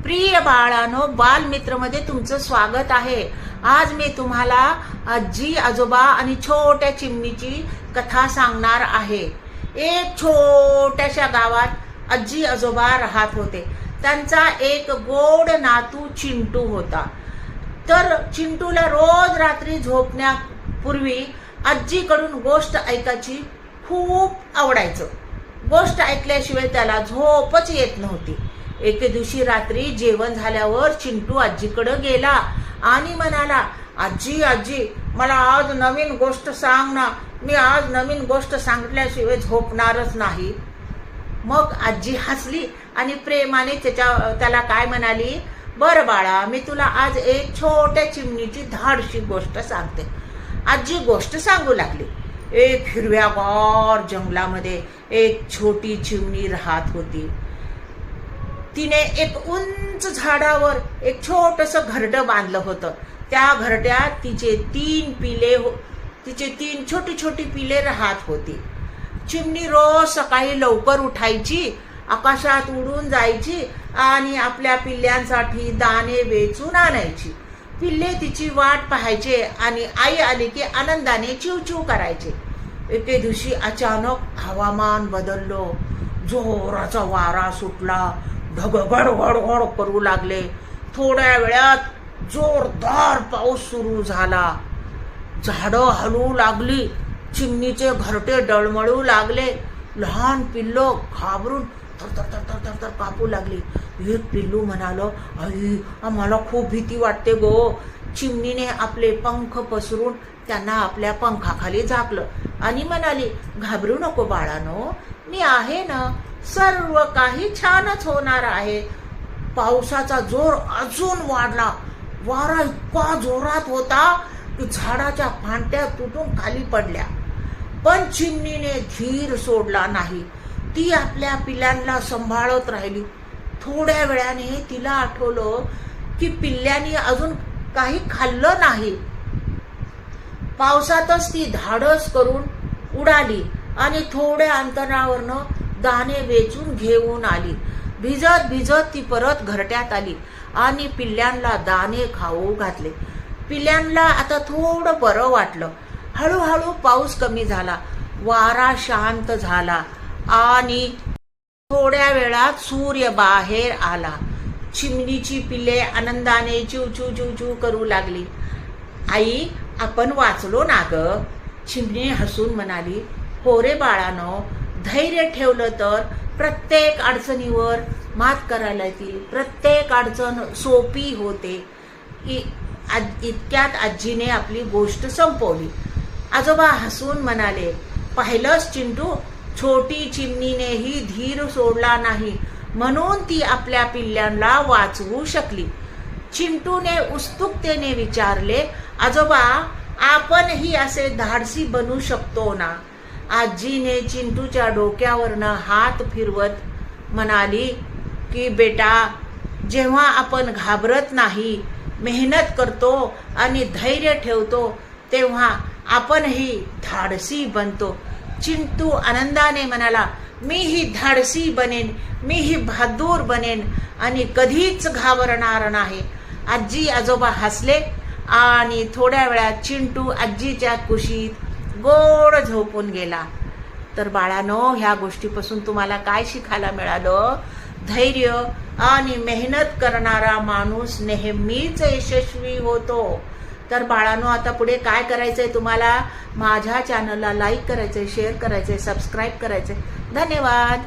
प्रिय बाळांनो, बालमित्रमध्ये तुमचं स्वागत आहे। आज मी तुम्हाला आजी आजोबा आणि छोट्या चिमणीची कथा सांगणार आहे। एक छोट्याशा गावात आजी आजोबा राहत होते। त्यांचा एक गोड नातू चिंटू होता। तर चिंटूला रोज रात्री झोपण्यापूर्वी आजीकडून गोष्ट ऐकायची खूप आवडायचं। गोष्ट ऐकल्याशिवाय त्याला झोपच येत नव्हती। एके दिवशी रात्री जेवण झाल्यावर चिंटू आजीकडे गेला आणि म्हणाला, आजी आजी मला आज नवीन गोष्ट सांग ना, मी आज नवीन गोष्ट सांगितल्याशिवाय झोपणारच नाही। मग आजी हसली आणि प्रेमाने त्याला काय म्हणाली, बरं बाळा, मी तुला आज एक छोट्या चिमणीची धाडशी गोष्ट सांगते। आजी गोष्ट सांगू लागली। एक हिरव्यागार जंगलामध्ये एक छोटी चिमणी राहत होती। तिने एक उंच झाडावर एक छोटस घरटं बांधलं होतं। त्या घरट्यात तिचे तीन छोटी छोटी पिले राहत होती। चिमणी रोज सकाळी लवकर उठायची, आकाशात उडून जायची आणि आपल्या पिल्ल्यांसाठी दाणे वेचून आणायची। पिल्ले तिची वाट पाहायचे आणि आई आली की आनंदाने चिवचिव करायचे। एके दिवशी अचानक हवामान बदललं, जोराचा वारा सुटला, ढग गडगड करू लागले। थोड्या वेळात जोरदार पाऊस सुरू झाला। झाडं हलू लागली, चिमणीचे घरटे डळमळू लागले। लहान पिल्लो घाबरून थरथर कापू लागली। एक पिल्लू म्हणालं, आई आम्हाला खूप भीती वाटते गो। चिमणीने आपले पंख पसरून त्यांना आपल्या पंखाखाली झाकलं आणि म्हणाली, घाबरू नको बाळानो, मी आहे ना, सर्व काही छानच होणार आहे। पावसाचा जोर अजून वाढला। वारा इतका जोरात होता की झाडाच्या फांद्या तुटून खाली पडल्या। पण चिमणीने धीर सोडला नाही। ती आपल्या पिल्लांना सांभाळत राहिली। थोड्या वेळाने तिला आठवलं की पिल्ल्यांनी अजून काही खाल्लं नाही। पावसातच ती धाडस करून उडाली आणि थोड्या अंतरावरनं दाणे वेचून घेऊन आली। भिजत भिजत ती परत घरट्यात आली आणि पिल्ल्यांना दाणे खाऊ घातले। पिल्ल्यांना आता थोडं बरं वाटलं। हळूहळू पाऊस कमी झाला, वारा शांत झाला आणि थोड्या वेळात सूर्य बाहेर आला। चिमणीची पिल्ले आनंदाने चिवचिव चिवचिव करू लागली। आई, आपण वाचलो ना ग? चिमणी हसून म्हणाली, हो रे बाळानो, धैर्य ठेवलं तर प्रत्येक अडचणीवर मात करायला येईल। प्रत्येक अडचण सोपी होते। इतक्यात आजीने आपली गोष्ट संपवली। आजोबा हसून म्हणाले, पाहिलंस चिंटू, छोटी चिमणीनेही धीर सोडला नाही, म्हणून ती आपल्या पिल्ल्यांना वाचवू शकली। चिंटूने उत्सुकतेने विचारले, आजोबा आपणही असे धाडसी बनू शकतो ना? आजीने चिंटूच्या डोक्यावरनं हात फिरवत म्हणाली की बेटा, जेव्हा आपण घाबरत नाही, मेहनत करतो आणि धैर्य ठेवतो, तेव्हा आपणही धाडसी बनतो। चिंटू आनंदाने म्हणाला, मीही धाडसी बनेन, मीही बहादूर बनेन आणि कधीच घाबरणार नाही। आजी आजोबा हसले आणि थोड्या वेळात चिंटू आजीच्या कुशीत गोड झोपून गेला। तर बाळानो, ह्या गोष्टीपासून तुम्हाला काय शिकायला मिळालं? धैर्य आणि मेहनत करणारा माणूस नेहमीच यशस्वी होतो। तर बाळानो, आता पुढे काय करायचंय तुम्हाला? माझ्या चॅनलला लाईक करायचंय, शेअर करायचंय, सबस्क्राईब करायचंय। धन्यवाद।